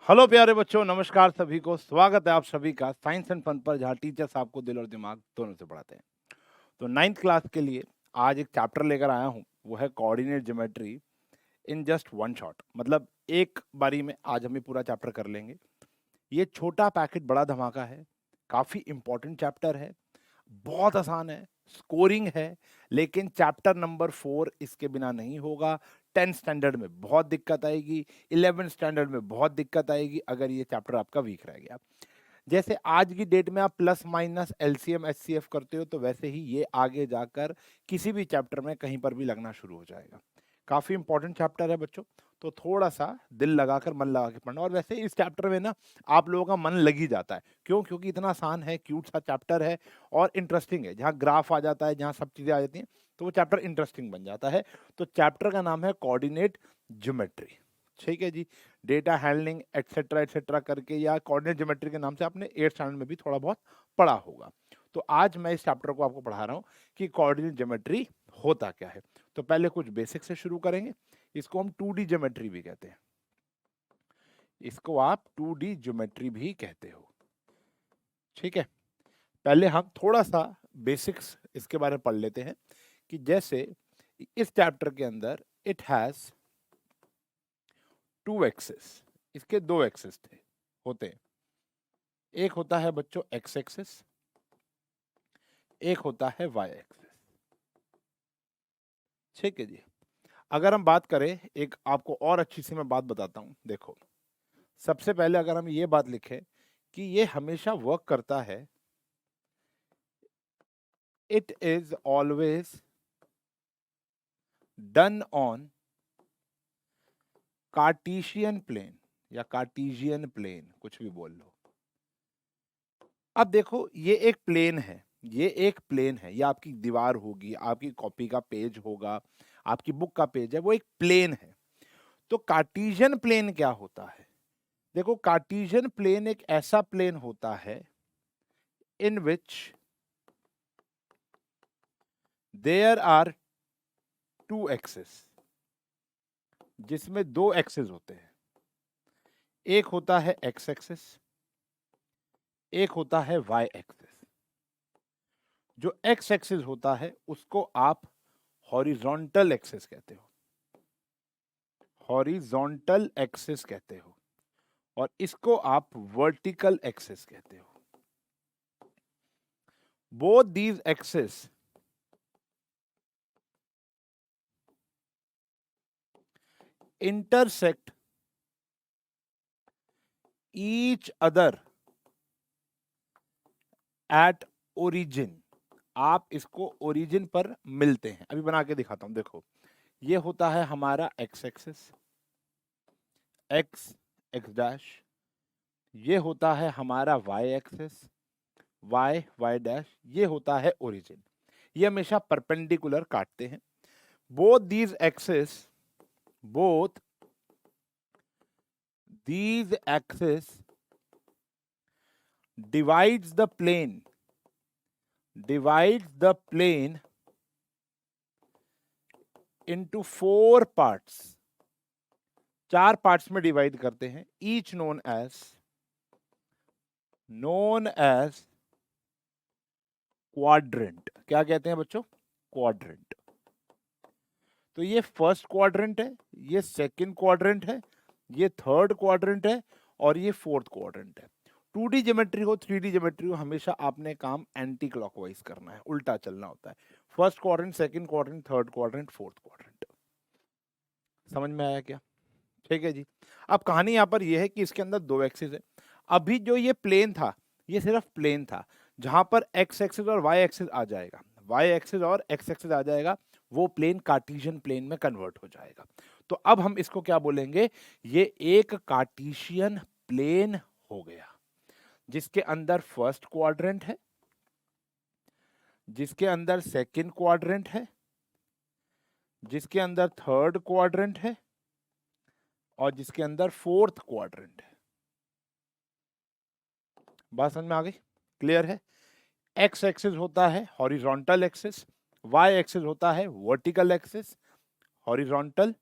Hello प्यारे बच्चों, नमस्कार सभी को। स्वागत है आप सभी का साइंस एंड फन पर, जहाँ टीचर्स आपको दिल और दिमाग दोनों से पढ़ाते हैं। तो 9th क्लास के लिए आज एक चैप्टर लेकर आया हूँ, वो है coordinate geometry in just one shot. मतलब एक बारी में आज हम ये पूरा चैप्टर कर लेंगे। ये छोटा पैकेट बड़ा धमाका है, काफ़ी इंपॉर्टेंट चैप्टर है, बहुत आसान है, स्कोरिंग है, लेकिन चैप्टर नंबर 4 इसके बिना नहीं होगा। 10 स्टैंडर्ड में बहुत दिक्कत आएगी, 11 स्टैंडर्ड में बहुत दिक्कत आएगी अगर ये चैप्टर आपका वीक रह गया। जैसे आज की डेट में आप प्लस माइनस एलसीएम एचसीएफ करते हो, तो वैसे ही ये आगे जाकर किसी भी चैप्टर में कहीं पर भी लगना शुरू हो जाएगा। काफ़ी इंपॉर्टेंट चैप्टर है बच्चों, तो थोड़ा सा दिल लगाकर, मन लगा के पढ़ना। और वैसे इस चैप्टर में ना आप लोगों का मन लग ही जाता है। क्यों? क्योंकि इतना आसान है, क्यूट सा चैप्टर है और इंटरेस्टिंग है। जहाँ ग्राफ आ जाता है, जहाँ सब चीज़ें आ जाती हैं, तो वो चैप्टर इंटरेस्टिंग बन जाता है। तो चैप्टर का नाम है कोऑर्डिनेट ज्योमेट्री। ठीक है जी। डेटा हैंडलिंग एक्सेट्रा एक्सेट्रा करके, या कोऑर्डिनेट ज्योमेट्री के नाम से आपने 8th स्टैंडर्ड में भी थोड़ा बहुत पढ़ा होगा। तो आज मैं इस चैप्टर को आपको पढ़ा रहा हूँ कि कोऑर्डिनेट ज्योमेट्री होता क्या है। तो पहले कुछ बेसिक से शुरू करेंगे। इसको हम 2D ज्योमेट्री भी कहते हैं। इसको आप 2D ज्योमेट्री भी कहते हो। ठीक है। पहले हम थोड़ा सा बेसिक्स इसके बारे में पढ़ लेते हैं कि जैसे इस चैप्टर के अंदर इट हैज 2 एक्सिस। इसके 2 एक्सिस थे होते हैं। एक होता है बच्चों एक्स एक्सिस, एक होता है वाई एक्सिस। ठीक है जी। अगर हम बात करें, एक आपको और अच्छी सी मैं बात बताता हूं। देखो, सबसे पहले अगर हम ये बात लिखें कि ये हमेशा वर्क करता है, it is always done on Cartesian plane या कार्टेशियन प्लेन, कुछ भी बोल लो। अब देखो, ये एक प्लेन है, ये एक प्लेन है, ये आपकी दीवार होगी, आपकी कॉपी का पेज होगा, आपकी बुक का पेज है, वो एक प्लेन है। तो कार्टेशियन प्लेन क्या होता है? देखो, कार्टेशियन प्लेन एक ऐसा प्लेन होता है इन विच देयर आर 2 एक्सिस, जिसमें 2 एक्सिस होते हैं। एक होता है एक्स एक्सिस, एक होता है वाई एक्सिस। जो एक्स एक्सिस होता है उसको आप हॉरिजॉन्टल एक्सिस कहते हो, हॉरिजॉन्टल एक्सिस कहते हो, और इसको आप वर्टिकल एक्सिस कहते हो। Both these axis intersect each other at origin। आप इसको ओरिजिन पर मिलते हैं। अभी बना के दिखाता हूं। देखो, ये होता है हमारा x axis, x x dash. ये होता है हमारा y axis, y y dash. ये होता है ओरिजिन। ये हमेशा परपेंडिकुलर काटते हैं। Both these axis, both these axis divides the plane, divides the plane into 4 parts। 4 parts में डिवाइड करते हैं। Each known as quadrant. क्या कहते हैं बच्चों? क्वाड्रेंट। तो ये फर्स्ट क्वाड्रेंट है, ये सेकंड क्वाड्रेंट है, ये थर्ड क्वाड्रेंट है, और ये फोर्थ क्वाड्रेंट है। 2D ज्योमेट्री हो, 3D ज्योमेट्री हो, हमेशा आपने काम एंटी क्लॉकवाइज करना है, उल्टा चलना होता है। First quadrant, second quadrant, third quadrant, fourth quadrant. समझ में आया क्या? ठीक है जी। अब कहानी यहाँ पर यह है कि इसके अंदर 2 एक्सिस है। अभी जो ये प्लेन था, ये सिर्फ प्लेन था। जहां पर एक्स एक्सिस और वाई एक्सिस आ जाएगा, वाई एक्सिस और एक्स एक्सिस आ जाएगा, वो प्लेन कार्टेशियन प्लेन में कन्वर्ट हो जाएगा। तो अब हम इसको क्या बोलेंगे? ये एक कार्टेशियन प्लेन हो गया, जिसके अंदर फर्स्ट क्वाड्रेंट है, जिसके अंदर सेकंड क्वाड्रेंट है, जिसके अंदर थर्ड क्वाड्रेंट है, और जिसके अंदर फोर्थ क्वाड्रेंट है। बात समझ में आ गई? क्लियर है? एक्स एक्सिस होता है हॉरिजॉन्टल एक्सिस, वाई एक्सिस होता है वर्टिकल एक्सिस। हॉरिजॉन्टल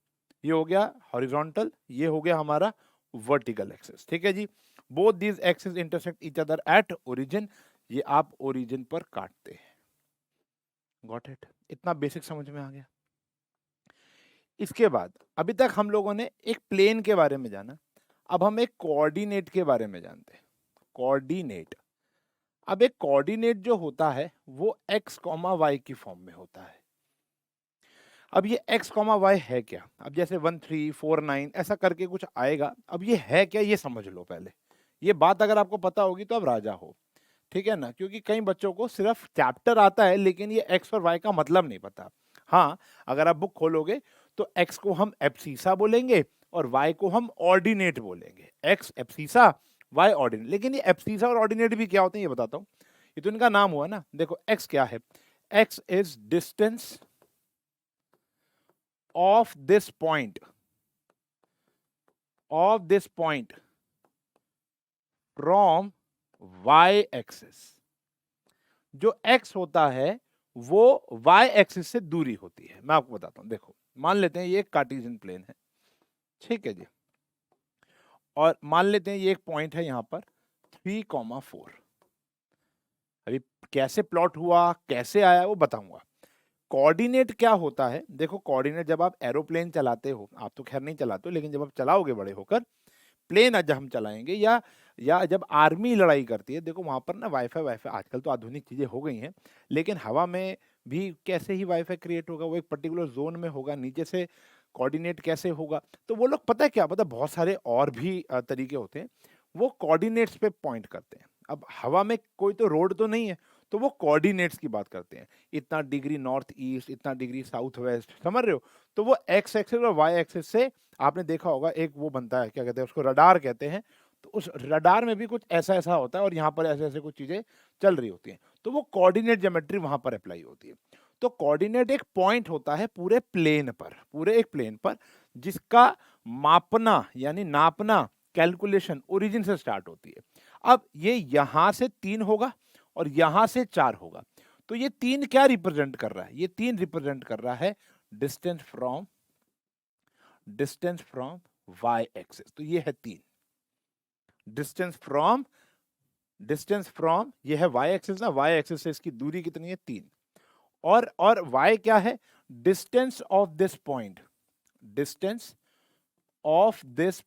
ये हो गया हॉरिजॉन्टल, ये हो गया हमारा वर्टिकल एक्सिस। ठीक है जी, both these axis intersect each other at origin, ये आप ओरिजिन पर काटते हैं। Got it? इतना बेसिक समझ में आ गया। इसके बाद अभी तक हम लोगों ने एक प्लेन के बारे में जाना, अब हम एक कोऑर्डिनेट के बारे में जानते हैं। कोऑर्डिनेट, अब एक कोऑर्डिनेट जो होता है वो x, y की फॉर्म में होता है। अब ये x, y है क्या? अब जैसे 1 3 4 9 ऐसा करके कुछ आएगा, अब ये है क्या ये समझ लो पहले। ये बात अगर आपको पता होगी तो आप राजा हो, ठीक है ना, क्योंकि कई बच्चों को सिर्फ चैप्टर आता है लेकिन ये x और y का मतलब नहीं पता। हाँ, अगर आप बुक खोलोगे तो x को हम एब्सिसा बोलेंगे और y को हम ऑर्डिनेट बोलेंगे। x abscissa, y ordinate. लेकिन ये एब्सिसा और ऑर्डिनेट भी क्या होते हैं ये बताता हूँ, ये तो इनका नाम हुआ ना। देखो x क्या है, x is distance of this point, from y axis. जो x होता है वो y एक्सिस से दूरी होती है। मैं आपको बताता हूं, देखो मान लेते हैं ये एक कार्टेशियन प्लेन है, ठीक है जी, और मान लेते हैं ये एक पॉइंट है यहां पर 3,4। अभी कैसे प्लॉट हुआ, कैसे आया वो बताऊंगा। कोऑर्डिनेट क्या होता है, देखो कोऑर्डिनेट जब आप एरोप्लेन चलाते हो, आप तो खैर नहीं चलाते हो, लेकिन जब आप चलाओगे बड़े होकर प्लेन आज हम चलाएंगे, या जब आर्मी लड़ाई करती है, देखो वहां पर ना वाईफाई वाईफाई आजकल तो आधुनिक चीजें हो गई हैं, लेकिन हवा में भी कैसे ही वाईफाई क्रिएट होगा, वो एक पर्टिकुलर जोन में होगा, नीचे से कोऑर्डिनेट कैसे होगा। तो वो लोग पता है क्या, पता बहुत सारे और भी तरीके होते हैं, वो कोऑर्डिनेट्स पे पॉइंट करते हैं। अब हवा में कोई तो रोड तो नहीं है, तो वो कोऑर्डिनेट्स की बात करते हैं, इतना डिग्री नॉर्थ ईस्ट, इतना डिग्री साउथ वेस्ट, समझ रहे हो। तो वो एक्स एक्सिस और वाई एक्सिस से आपने देखा होगा एक वो बनता है, क्या कहते हैं उसको, रडार कहते हैं। तो उस रडार में भी कुछ ऐसा ऐसा होता है और यहाँ पर ऐसे ऐसे कुछ चीजें चल रही होती हैं, तो वो कोऑर्डिनेट ज्योमेट्री वहां पर अप्लाई होती है। तो कोऑर्डिनेट एक पॉइंट होता है पूरे प्लेन पर, पूरे एक प्लेन पर, जिसका मापना यानी नापना, कैलकुलेशन ओरिजिन से स्टार्ट होती है। अब ये यहां से 3 होगा और यहां से 4 होगा, तो ये 3 क्या रिप्रेजेंट कर रहा है, ये 3 रिप्रेजेंट कर रहा है डिस्टेंस फ्रॉम y एक्सिस। तो ये है 3 डिस्टेंस फ्रॉम ये है y एक्सिस ना, y एक्सिस से इसकी दूरी कितनी है 3, और y क्या है, distance of this point, distance of this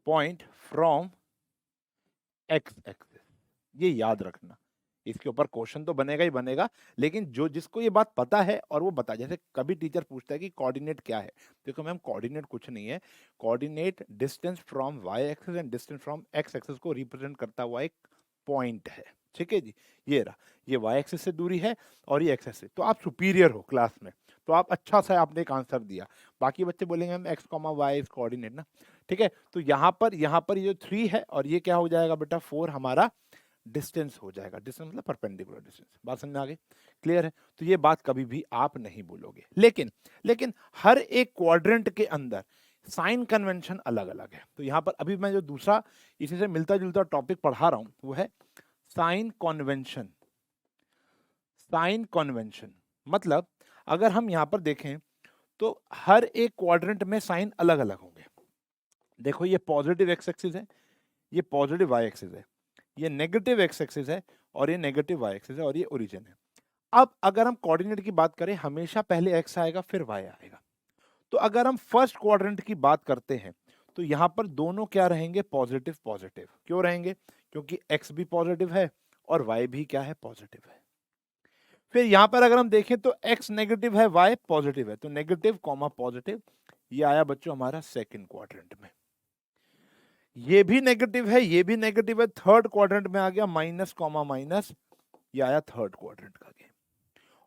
point from x axis. ये याद रखना, इसके ऊपर क्वेश्चन तो बनेगा ही बनेगा, लेकिन जो जिसको ये बात पता है और वो बता, जैसे कभी टीचर पूछता है कि कोऑर्डिनेट क्या है, देखो मैम कोऑर्डिनेट कुछ नहीं है, coordinate distance from y axis and distance from x axis को रिप्रेजेंट करता हुआ एक पॉइंट है। ठीक है जी, ये रहा, ये वाई एक्सिस से दूरी है और ये एक्स एक्सिस। तो आप सुपीरियर हो क्लास में, तो आप अच्छा सा आपने एक आंसर दिया। बाकी बच्चे बोलेंगे ma'am x comma y is coordinate ना, ठीक है। तो यहाँ पर ये जो 3 है और ये क्या हो जाएगा बेटा 4 हमारा डिस्टेंस हो जाएगा। डिस्टेंस मतलब परपेंडिकुलर डिस्टेंस। बात समझ में आ गई, क्लियर है। तो ये बात कभी भी आप नहीं भूलोगे, लेकिन हर एक क्वाड्रेंट के अंदर साइन कन्वेंशन अलग अलग है। तो यहाँ पर अभी मैं जो दूसरा इसी से मिलता जुलता टॉपिक पढ़ा रहा हूं वो है साइन कन्वेंशन। साइन कन्वेंशन मतलब अगर हम यहाँ पर देखें तो हर एक क्वाड्रेंट में साइन अलग अलग होंगे। देखो ये पॉजिटिव एक्स एक्सिस है, ये पॉजिटिव वाई एक्सिस है, ये नेगेटिव एक्स एक्सिस है और ये नेगेटिव वाई एक्सिस है और ये ओरिजिन है। अब अगर हम कोऑर्डिनेट की बात करें हमेशा पहले एक्स आएगा फिर वाई आएगा। तो अगर हम फर्स्ट क्वाड्रेंट की बात करते हैं तो यहां पर दोनों क्या रहेंगे, पॉजिटिव पॉजिटिव। क्यों रहेंगे, क्योंकि एक्स भी पॉजिटिव है और वाई भी क्या है, पॉजिटिव है। फिर यहां पर अगर हम देखें तो एक्स नेगेटिव है, वाई पॉजिटिव है, तो नेगेटिव कॉमा पॉजिटिव, ये आया बच्चों हमारा सेकंड क्वाड्रेंट में। ये भी नेगेटिव है, ये भी नेगेटिव है, थर्ड क्वाड्रेंट में आ गया माइनस कॉमा माइनस, ये आया थर्ड क्वाड्रेंट का गेम।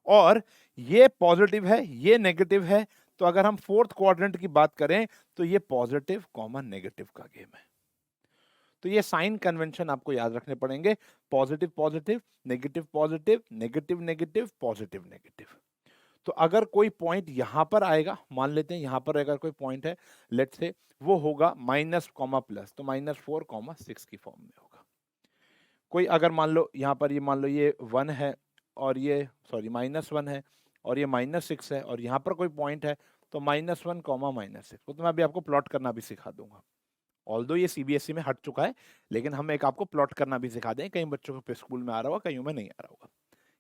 और ये पॉजिटिव है, ये नेगेटिव है, तो अगर हम फोर्थ क्वाड्रेंट की बात करें तो ये पॉजिटिव कॉमा नेगेटिव का गेम है। तो ये साइन कन्वेंशन आपको याद रखने पड़ेंगे, positive positive, negative positive, negative negative, positive negative. तो अगर कोई पॉइंट यहां पर आएगा, मान लेते हैं यहां पर अगर कोई पॉइंट है, लेट्स से वो होगा माइनस कॉमा प्लस, तो -4,6 की फॉर्म में होगा। कोई अगर मान लो यहाँ पर ये मान लो ये 1 है और ये -1 है और ये -6 है और यहाँ पर कोई पॉइंट है तो -1 कॉमा -6, वो तो मैं अभी आपको प्लॉट करना भी सिखा दूंगा। ऑल्दो ये सीबीएसई में हट चुका है, लेकिन हम एक आपको प्लॉट करना भी सिखा दें, कई बच्चों के स्कूल में आ रहा होगा, कईयों में नहीं आ रहा होगा।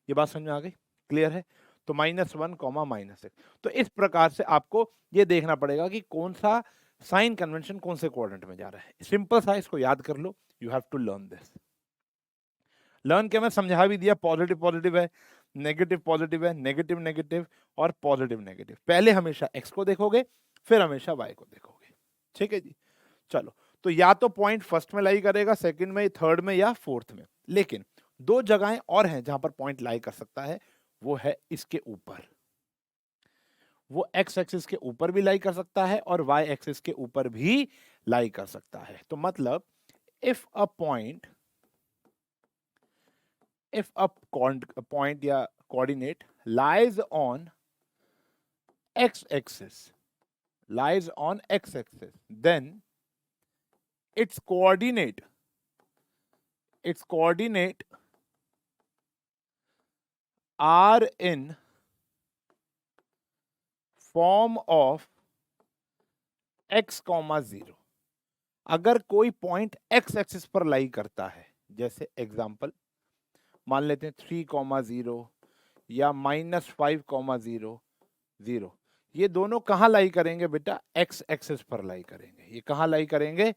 ये बात समझ में आ गई? क्लियर है? तो -1 कॉमा -6, तो इस प्रकार से आपको ये देखना पड़ेगा कि कौन सा साइन कन्वेंशन कौन से क्वाड्रेंट में जा रहा है। सिंपल सा, इसको याद कर लो, you have to learn this. Learn के मैं समझा भी दिया, पॉजिटिव पॉजिटिव है, नेगेटिव पॉजिटिव है, नेगेटिव नेगेटिव और पॉजिटिव नेगेटिव। पहले हमेशा एक्स को देखोगे, फिर हमेशा वाई को देखोगे। ठीक है जी, चलो। तो या तो पॉइंट फर्स्ट में लाई करेगा, सेकंड में, थर्ड में या फोर्थ में, लेकिन दो जगहें और हैं जहां पर पॉइंट लाई कर सकता है, वो है इसके ऊपर। वो एक्स एक्सिस के ऊपर भी लाई कर सकता है और वाई एक्सिस के ऊपर भी लाई कर सकता है। तो मतलब इफ अ पॉइंट या coordinate lies on x-axis, then its coordinate are in form of x, 0। अगर कोई पॉइंट x एक्सिस पर लाई करता है, जैसे एग्जांपल मान लेते हैं 3,0 या -5,0, 0, ये दोनों कहां लाई करेंगे बेटा? x एक्सिस पर लाई करेंगे। ये कहां लाई करेंगे?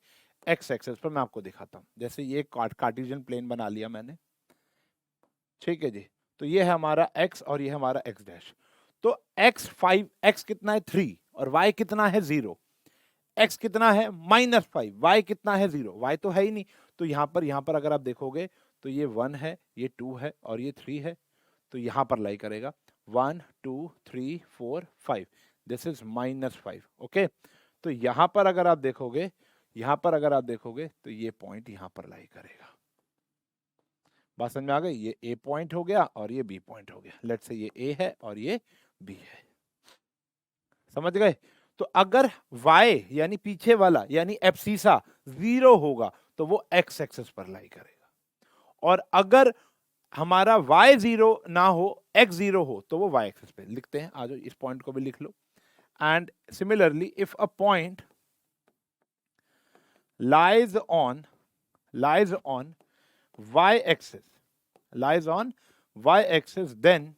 x एक्सिस पर। मैं आपको दिखाता हूं, जैसे ये कार्टेशियन प्लेन बना लिया मैंने, ठीक है जी। तो ये है हमारा x और ये है हमारा x डैश। तो x कितना है? 3 और y कितना है? 0। x कितना है? -5, y कितना है? 0, y तो है ही नहीं। तो यहां पर अगर आप देखोगे तो ये 1 है, ये 2 है और ये 3 है, तो यहां पर लाई करेगा 1 2 3 4 5, दिस इज -5। ओके, तो यहां पर अगर आप देखोगे तो ये पॉइंट यहां पर लाई करेगा। बात समझ में आ गई? ये ए पॉइंट हो गया और ये बी पॉइंट हो गया। लेट्स से ये ए है और ये बी है। समझ गए? तो अगर y यानी पीछे वाला यानी एब्सिसा 0 होगा तो वो x एक्सिस पर लाई करेगा, और अगर हमारा y 0 ना हो, x 0 हो, तो वो y एक्सिस पे। लिखते हैं, आज इस पॉइंट को भी लिख लो। And similarly if a point lies on y axis, then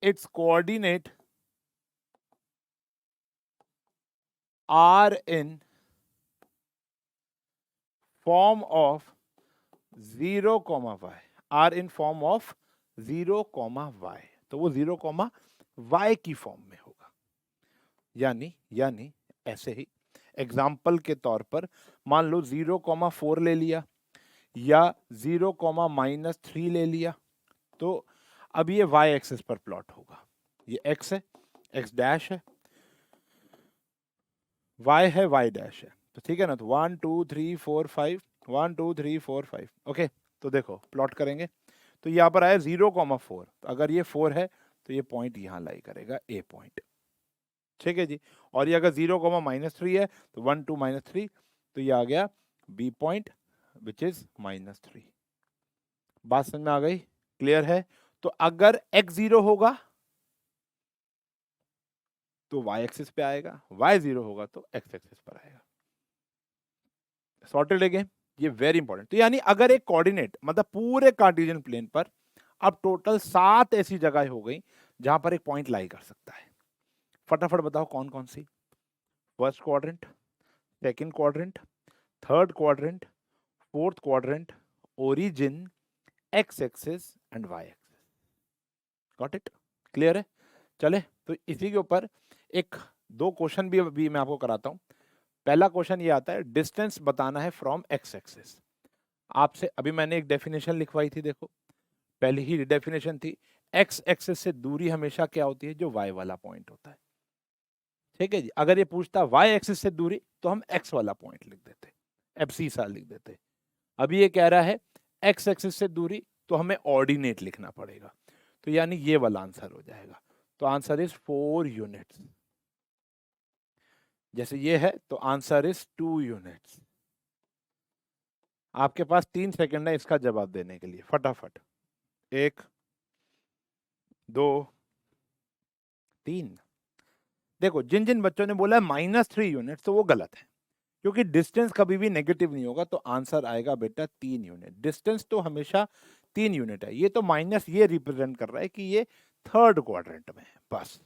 its coordinate are in form of 0, y, are in form of 0, y। तो वो 0, y की फॉर्म में होगा। यानी ऐसे ही एग्जाम्पल के तौर पर मान लो 0,4 ले लिया या 0,-3 ले लिया, तो अब ये y एक्सिस पर प्लॉट होगा। ये x है, x डैश है, y है, y डैश है। तो ठीक है ना? तो 1 2 3 4 5, 1 2 3 4 5। ओके, तो देखो प्लॉट करेंगे तो यहाँ पर आया 0,4। तो अगर ये 4 है तो ये पॉइंट यहाँ लाई करेगा, ए पॉइंट। ठीक है जी। और ये अगर 0,-3 है तो 1 2 -3, तो ये आ गया बी पॉइंट विच इज -3। बात समझ में आ गई? क्लियर है? तो अगर x 0 होगा तो y एक्सिस पे आएगा, y 0 होगा तो x एक्सिस पर आएगा। सॉर्टेड अगेन, ये वेरी इंपॉर्टेंट। तो यानी अगर एक कोऑर्डिनेट मतलब पूरे कार्टेशियन प्लेन पर अब टोटल 7 ऐसी जगह हो गई जहां पर एक पॉइंट लाई कर सकता है। फटाफट बताओ कौन कौन सी? First quadrant, second quadrant, third quadrant, fourth quadrant, origin, X axis and Y axis. Got it? Clear है? चले तो इसी के ऊपर एक दो क्वेश्चन भी मैं आपको कराता हूं। पहला क्वेश्चन ये आता है, डिस्टेंस बताना है फ्रॉम एक्स एक्सिस। आपसे अभी मैंने एक डेफिनेशन लिखवाई थी, देखो पहली ही डेफिनेशन थी, एक्स एक्सिस से दूरी हमेशा क्या होती है? जो वाई वाला पॉइंट होता है। ठीक है जी। अगर ये पूछता वाई एक्सिस से दूरी तो हम एक्स वाला पॉइंट लिख देते, एब्सिसा लिख देते। अभी ये कह रहा है एक्स एक्सिस से दूरी, तो हमें ऑर्डिनेट लिखना पड़ेगा। तो यानी ये वाला आंसर हो जाएगा। तो आंसर इज 4 यूनिट्स। जैसे ये है तो आंसर इज 2 यूनिट्स। आपके पास 3 सेकंड है इसका जवाब देने के लिए, फटाफट। 1 2 3। देखो जिन जिन बच्चों ने बोला है -3 यूनिट तो वो गलत है, क्योंकि डिस्टेंस कभी भी नेगेटिव नहीं होगा, तो आंसर आएगा बेटा 3 यूनिट। डिस्टेंस तो हमेशा 3 यूनिट है। ये तो माइनस ये रिप्रेजेंट कर रहा है कि ये थर्ड क्वाड्रेंट में है बस,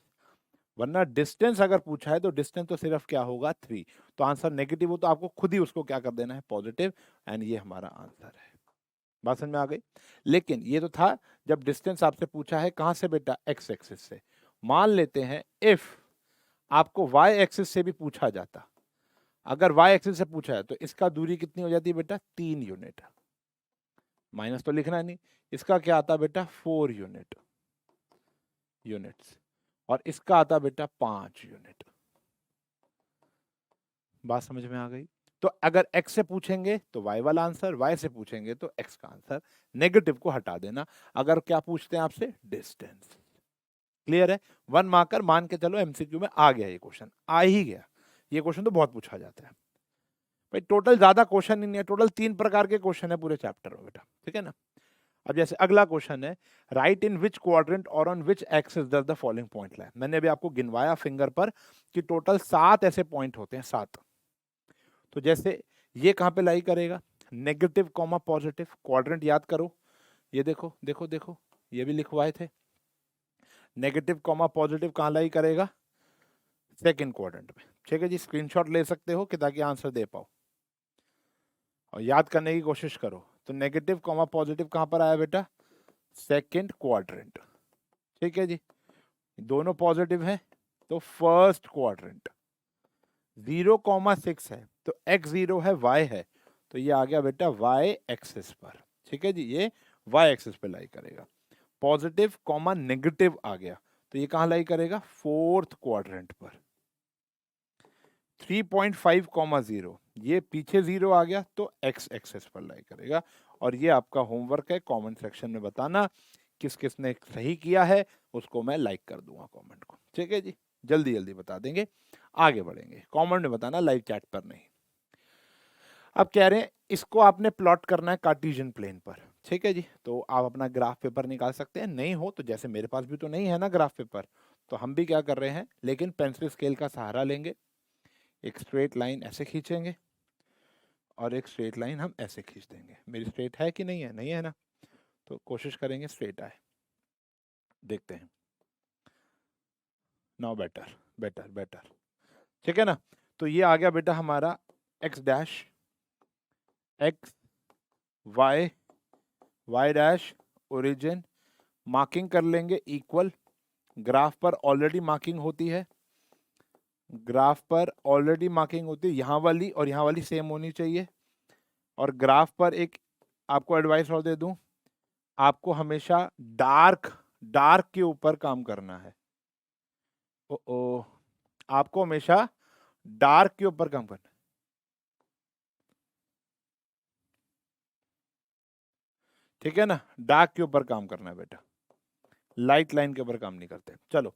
वरना डिस्टेंस अगर पूछा है तो डिस्टेंस तो सिर्फ क्या होगा 3। तो आंसर नेगेटिव हो तो आपको खुद ही उसको क्या कर देना है पॉजिटिव, एंड ये हमारा आंसर है। बात समझ में आ गई। लेकिन ये तो था जब डिस्टेंस आपसे पूछा है कहां से बेटा, एक्स एक्सिस से। मान लेते हैं इफ आपको वाई एक्सिस से भी पूछा जाता, अगर वाई एक्सिस से पूछा है तो इसका दूरी कितनी हो जाती है बेटा, 3 यूनिट। माइनस तो लिखना नहीं, इसका क्या आता बेटा 4 यूनिट्स, और इसका आता बेटा 5 यूनिट। बात समझ में आ गई। तो अगर x से पूछेंगे तो y वाला आंसर, y से पूछेंगे तो x का आंसर। नेगेटिव को हटा देना। अगर क्या पूछते हैं आपसे, डिस्टेंस। क्लियर है। 1 मार्कर मान के चलो, एमसीक्यू में आ गया, ये क्वेश्चन आ ही गया। ये क्वेश्चन तो बहुत पूछा जाता है भाई। टोटल ज्यादा क्वेश्चन ही नहीं है, टोटल 3 प्रकार के क्वेश्चन है पूरे चैप्टर में बेटा, ठीक है ना। अब जैसे अगला क्वेश्चन है, राइट इन विच क्वाड्रेंट और on which axis does the following point लाई। मैंने अभी आपको गिनवाया फिंगर पर कि टोटल 7 ऐसे पॉइंट होते हैं, 7। तो जैसे ये कहां पे लाई करेगा, नेगेटिव कॉमा पॉजिटिव क्वाड्रेंट, याद करो। ये देखो देखो देखो, ये भी लिखवाए थे। नेगेटिव कॉमा पॉजिटिव कहां लाई करेगा, सेकंड क्वाड्रेंट में, ठीक है जी। स्क्रीनशॉट ले सकते हो कि ताकि आंसर दे पाओ और याद करने की कोशिश करो। तो नेगेटिव कॉमा पॉजिटिव कहां पर आया बेटा, सेकंड क्वाड्रेंट, ठीक है जी। दोनों पॉजिटिव है तो फर्स्ट क्वाड्रेंट। 0,6 है तो x0 है, y है, तो ये आ गया बेटा y एक्सिस पर, ठीक है जी। ये y एक्सिस पे लाई करेगा। पॉजिटिव कॉमा नेगेटिव आ गया तो ये कहां लाई करेगा, फोर्थ क्वाड्रेंट पर। 3.5,0 ये पीछे 0 आ गया तो x एक्सिस पर लाई करेगा। और ये आपका होमवर्क है, कमेंट सेक्शन में बताना किस किसने सही किया है, उसको मैं लाइक कर दूंगा कमेंट को, ठीक है जी। जल्दी जल्दी बता देंगे, आगे बढ़ेंगे। कमेंट में बताना, लाइव चैट पर नहीं। अब कह रहे हैं इसको आपने प्लॉट करना है कार्टेशियन प्लेन पर, ठीक है जी। तो आप अपना ग्राफ पेपर निकाल सकते हैं, नहीं हो तो जैसे मेरे पास भी तो नहीं है ना ग्राफ पेपर, तो हम भी क्या कर रहे हैं, लेकिन पेंसिल स्केल का सहारा लेंगे। एक स्ट्रेट लाइन ऐसे खींचेंगे और एक स्ट्रेट लाइन हम ऐसे खींच देंगे। मेरी स्ट्रेट है कि नहीं है, नहीं है ना, तो कोशिश करेंगे स्ट्रेट आए। देखते हैं, नाउ बेटर बेटर बेटर, ठीक है ना। तो ये आ गया बेटा हमारा x dash, x y, y dash, origin. Marking कर लेंगे इक्वल। ग्राफ पर ऑलरेडी मार्किंग होती है, ग्राफ पर ऑलरेडी मार्किंग होती है, यहाँ वाली और यहाँ वाली सेम होनी चाहिए। और ग्राफ पर एक आपको एडवाइस और दे दूं, आपको हमेशा डार्क डार्क के ऊपर काम करना है। ओ, आपको हमेशा डार्क के ऊपर काम करना है, ठीक है ना। डार्क के ऊपर काम करना है बेटा, लाइट लाइन के ऊपर काम नहीं करते। चलो,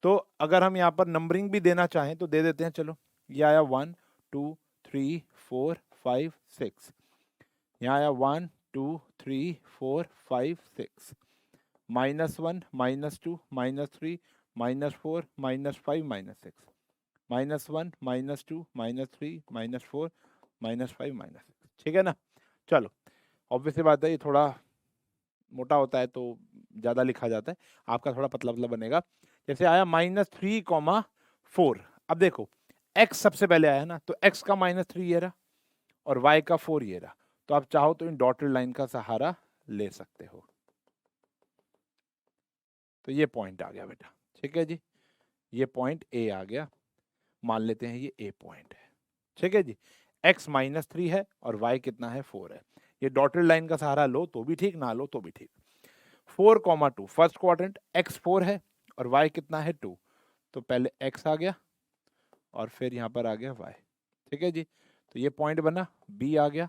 तो अगर हम यहाँ पर नंबरिंग भी देना चाहें तो दे देते हैं। चलो, ये आया 1 2 3 4 5 6, यहाँ आया 1 2 3 4 5 6, -1 -2 -3 -4 -5 -6, -1 -2 -3 -4 -5 -6, ठीक है ना। चलो, ऑब्वियसली बात है ये थोड़ा मोटा होता है तो ज्यादा लिखा जाता है, आपका थोड़ा पतला पतला बनेगा। जैसे आया -3,4। अब देखो x सबसे पहले आया ना, तो x का -3 ये रहा और y का 4 ये रहा। तो आप चाहो तो इन डॉटेड लाइन का सहारा ले सकते हो। तो ये पॉइंट आ गया बेटा, ठीक है जी। ये पॉइंट A आ गया, मान लेते हैं ये A पॉइंट है, ठीक है जी। x -3 है और y कितना है, 4 है। ये डॉटेड लाइन का सहारा लो तो भी ठीक, ना लो तो भी ठीक। 4,2 फर्स्ट क्वाड्रेंट, x 4 है और y कितना है 2, तो पहले x आ गया और फिर यहाँ पर आ गया y, ठीक है जी। तो ये पॉइंट बना, B आ गया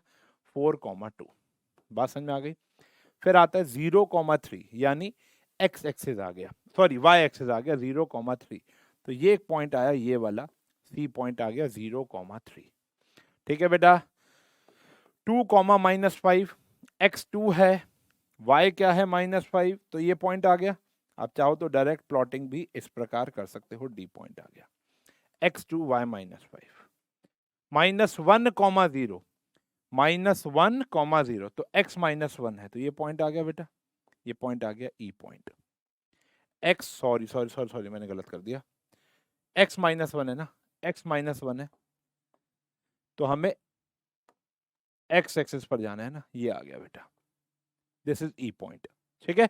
4,2। बात समझ में आ गई। फिर आता है 0,3, यानी x एक्सिस आ गया, सॉरी y एक्सिस आ गया 0,3। तो ये एक पॉइंट आया, ये वाला C पॉइंट आ गया 0,3, ठीक है बेटा। 2, -5, x 2 है, y क्या है -5, तो ये पॉइंट आ गया। आप चाहो तो डायरेक्ट प्लॉटिंग भी इस प्रकार कर सकते हो। डी पॉइंट आ गया, x2y-5 -1,0 -1,0 तो x -1 है, तो ये पॉइंट आ गया बेटा, ये पॉइंट आ गया ई point. x sorry sorry sorry sorry मैंने गलत कर दिया, x -1 है ना, x -1 है तो हमें x एक्सिस पर जाना है ना, ये आ गया बेटा, दिस इज ई पॉइंट। ठीक है,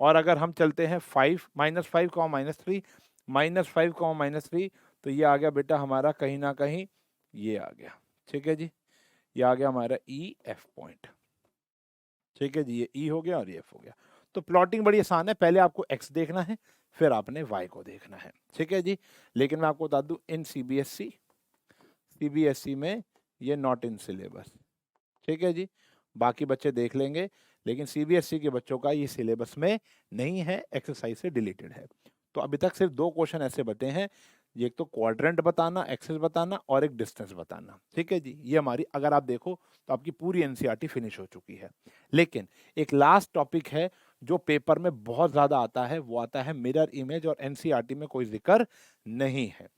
और अगर हम चलते हैं 5 -5 -3 -5 -3 तो ये आ गया बेटा हमारा कहीं ना कहीं ये आ गया। ठीक है जी, ये आ गया हमारा ई एफ पॉइंट। ठीक है जी, ये ई हो गया और ये एफ हो गया। तो प्लॉटिंग बड़ी आसान है, पहले आपको एक्स देखना है फिर आपने वाई को देखना है। ठीक है जी, लेकिन मैं आपको बता दूं इन सीबीएसई में ये नॉट इन सिलेबस। ठीक है जी, बाकी बच्चे देख लेंगे, लेकिन सीबीएसई के बच्चों का ये सिलेबस में नहीं है, एक्सरसाइज से डिलीटेड है। तो अभी तक सिर्फ 2 क्वेश्चन ऐसे बचे हैं, ये एक तो क्वाड्रेंट बताना, एक्सिस बताना और एक डिस्टेंस बताना। ठीक है जी, ये हमारी अगर आप देखो तो आपकी पूरी एनसीईआरटी फिनिश हो चुकी है। लेकिन एक लास्ट टॉपिक है जो पेपर में बहुत ज्यादा आता है, वो आता है मिरर इमेज, और एनसीईआरटी में कोई जिक्र नहीं है।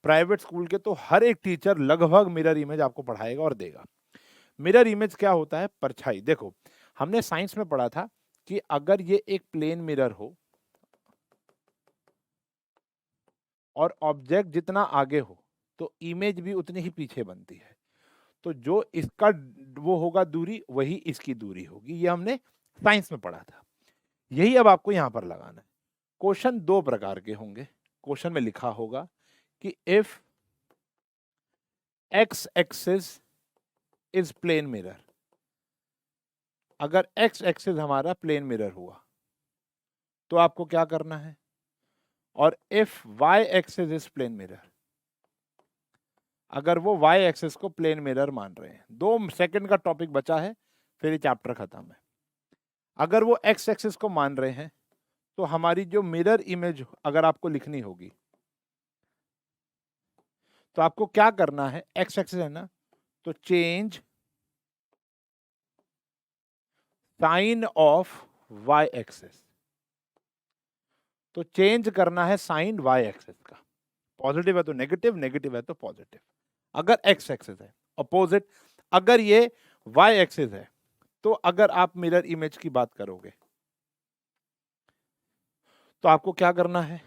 प्राइवेट स्कूल के तो हर एक टीचर लगभग मिरर इमेज आपको पढ़ाएगा और देगा। मिरर इमेज क्या होता है? परछाई। देखो हमने साइंस में पढ़ा था कि अगर ये एक प्लेन मिरर हो और ऑब्जेक्ट जितना आगे हो तो इमेज भी उतनी ही पीछे बनती है। तो जो इसका वो होगा दूरी, वही इसकी दूरी होगी, ये हमने साइंस में पढ़ा था। यही अब आपको यहां पर लगाना है। क्वेश्चन 2 प्रकार के होंगे। क्वेश्चन में लिखा होगा कि if x axis is plane mirror, अगर एक्स एक्सिस हमारा प्लेन मिरर हुआ तो आपको क्या करना है, और if y axis is plane mirror, अगर वो वाई एक्सिस को प्लेन मिरर मान रहे हैं। 2 सेकंड का टॉपिक बचा है, फिर ये चैप्टर खत्म है। अगर वो एक्स एक्सिस को मान रहे हैं तो हमारी जो मिरर इमेज अगर आपको लिखनी होगी तो आपको क्या करना है, एक्स एक्सिस है ना, तो change sign of y axis, तो चेंज करना है साइन वाई एक्सिस का। पॉजिटिव है तो नेगेटिव, नेगेटिव है तो पॉजिटिव। अगर एक्स एक्सिस है अपोजिट, अगर ये वाई एक्सिस है तो अगर आप मिरर इमेज की बात करोगे तो आपको क्या करना है,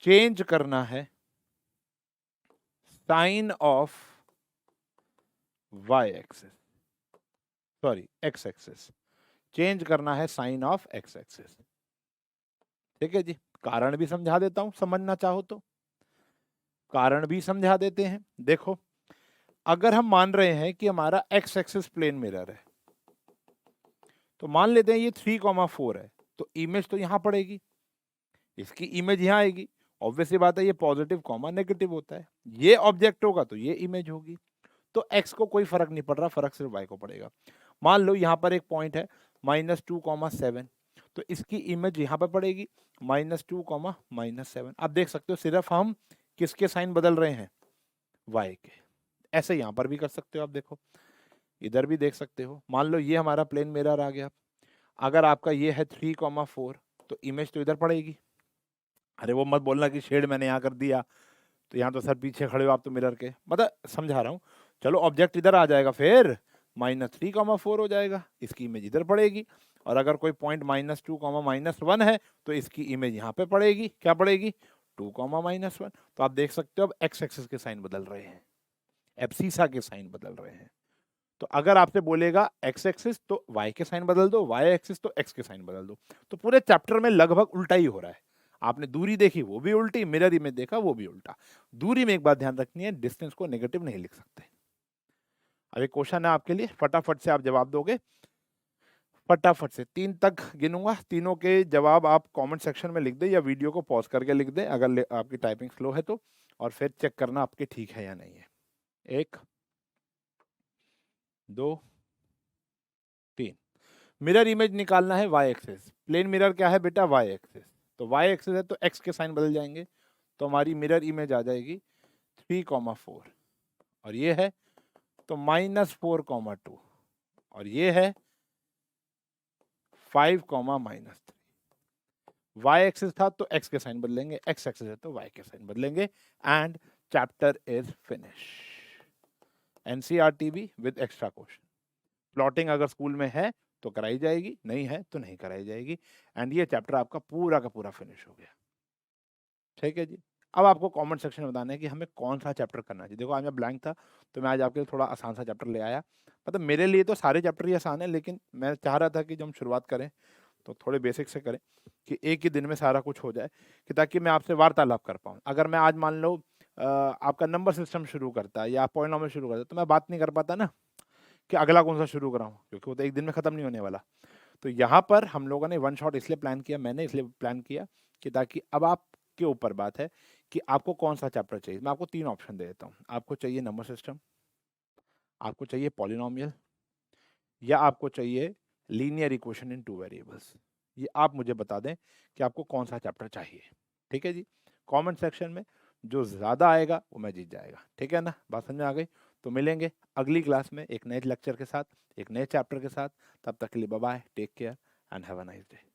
चेंज करना है sign of y axis, sorry x axis, change करना है साइन ऑफ एक्स एक्सिस। ठीक है जी, कारण भी समझा देता हूं, समझना चाहो तो कारण भी समझा देते हैं। देखो अगर हम मान रहे हैं कि हमारा एक्स एक्सिस प्लेन मिरर है, तो मान लेते हैं ये 3,4 है, तो इमेज तो यहां पड़ेगी, इसकी इमेज यहां आएगी। ऑब्वियसली बात है, ये पॉजिटिव कॉमा नेगेटिव होता है, ये ऑब्जेक्ट होगा तो ये इमेज होगी। तो एक्स को कोई फर्क नहीं पड़ रहा, फर्क सिर्फ वाई को पड़ेगा। मान लो यहाँ पर एक पॉइंट है -2,7, तो इसकी इमेज यहाँ पर पड़ेगी -2,-7। आप देख सकते हो सिर्फ हम किसके साइन बदल रहे हैं, वाई के। ऐसे यहाँ पर भी कर सकते हो आप, देखो इधर भी देख सकते हो। मान लो ये हमारा प्लेन मिरर आ गया, अगर आपका ये है 3,4 तो इमेज तो इधर पड़ेगी। अरे वो मत बोलना कि शेड मैंने यहाँ कर दिया, तो यहाँ तो सर पीछे खड़े हो आप तो मिरर के, मतलब समझा रहा हूँ। चलो ऑब्जेक्ट इधर आ जाएगा, फिर -3,4 हो जाएगा, इसकी इमेज इधर पड़ेगी। और अगर कोई पॉइंट -2,-1 है तो इसकी इमेज यहाँ पे पड़ेगी, क्या पड़ेगी, 2,-1। तो आप देख सकते हो अब एक्स एक्सिस के साइन बदल रहे हैं, एब्सीसा के साइन बदल रहे हैं। तो अगर आपसे बोलेगा एक्स एक्सिस तो वाई के साइन बदल दो, वाई एक्सिस तो एक्स के साइन बदल दो। तो पूरे चैप्टर में लगभग उल्टा ही हो रहा है। आपने दूरी देखी वो भी उल्टी, मिरर इमेज देखा वो भी उल्टा। दूरी में एक बात ध्यान रखनी है, डिस्टेंस को नेगेटिव नहीं लिख सकते। अब एक क्वेश्चन है आपके लिए, फटाफट से आप जवाब दोगे, फटाफट से 3 तक गिनूंगा, तीनों के जवाब आप कमेंट सेक्शन में लिख दे या वीडियो को पॉज करके लिख दे अगर आपकी टाइपिंग स्लो है तो, और फिर चेक करना आपके ठीक है या नहीं है। 1 2 3। मिरर इमेज निकालना है वाई एक्सिस, प्लेन मिरर क्या है बेटा, वाई एक्सिस। तो वाई एक्सिस है तो एक्स के साइन बदल जाएंगे, तो हमारी मिरर इमेज आ जाएगी 3,4, और ये है तो -4,2, और ये है 5, -3। वाई एक्सिस था तो एक्स के साइन बदलेंगे, एक्स एक्सिस है तो वाई के साइन बदलेंगे, and chapter is finish. NCERT भी विद एक्स्ट्रा क्वेश्चन। प्लॉटिंग अगर स्कूल में है तो कराई जाएगी, नहीं है तो नहीं कराई जाएगी, एंड ये चैप्टर आपका पूरा का पूरा फिनिश हो गया। ठीक है जी। अब आपको कमेंट सेक्शन में बताना है कि हमें कौन सा चैप्टर करना चाहिए। देखो आज मैं ब्लैंक था तो मैं आज आपके लिए थोड़ा आसान सा चैप्टर ले आया। मतलब मेरे लिए तो सारे चैप्टर ही आसान है, लेकिन मैं चाह रहा था कि जब हम शुरुआत करें तो थोड़े बेसिक से करें, कि एक ही दिन में सारा कुछ हो जाए, कि ताकि मैं आपसे वार्तालाप कर पाऊँ। अगर मैं आज मान लो आपका नंबर सिस्टम शुरू करता या पॉलिनॉमियल शुरू करता तो मैं बात नहीं कर पाता ना कि अगला कौन सा शुरू कराऊँ, क्योंकि वो तो एक दिन में खत्म नहीं होने वाला। तो यहाँ पर हम लोगों ने वन शॉट इसलिए प्लान किया, मैंने इसलिए प्लान किया कि ताकि अब आपके ऊपर बात है कि आपको कौन सा चैप्टर चाहिए। मैं आपको 3 ऑप्शन दे देता हूँ। आपको चाहिए नंबर सिस्टम, आपको चाहिए पॉलिनॉमियल, या आपको चाहिए लीनियर इक्वेशन इन 2 वेरिएबल्स। ये आप मुझे बता दें कि आपको कौन सा चैप्टर चाहिए। ठीक है जी। कमेंट सेक्शन में जो ज़्यादा आएगा वो मैं जीत जाएगा। ठीक है ना, बात समझ में आ गई? तो मिलेंगे अगली क्लास में एक नए लेक्चर के साथ, एक नए चैप्टर के साथ। तब तक के लिए bye bye, take care and have a nice day.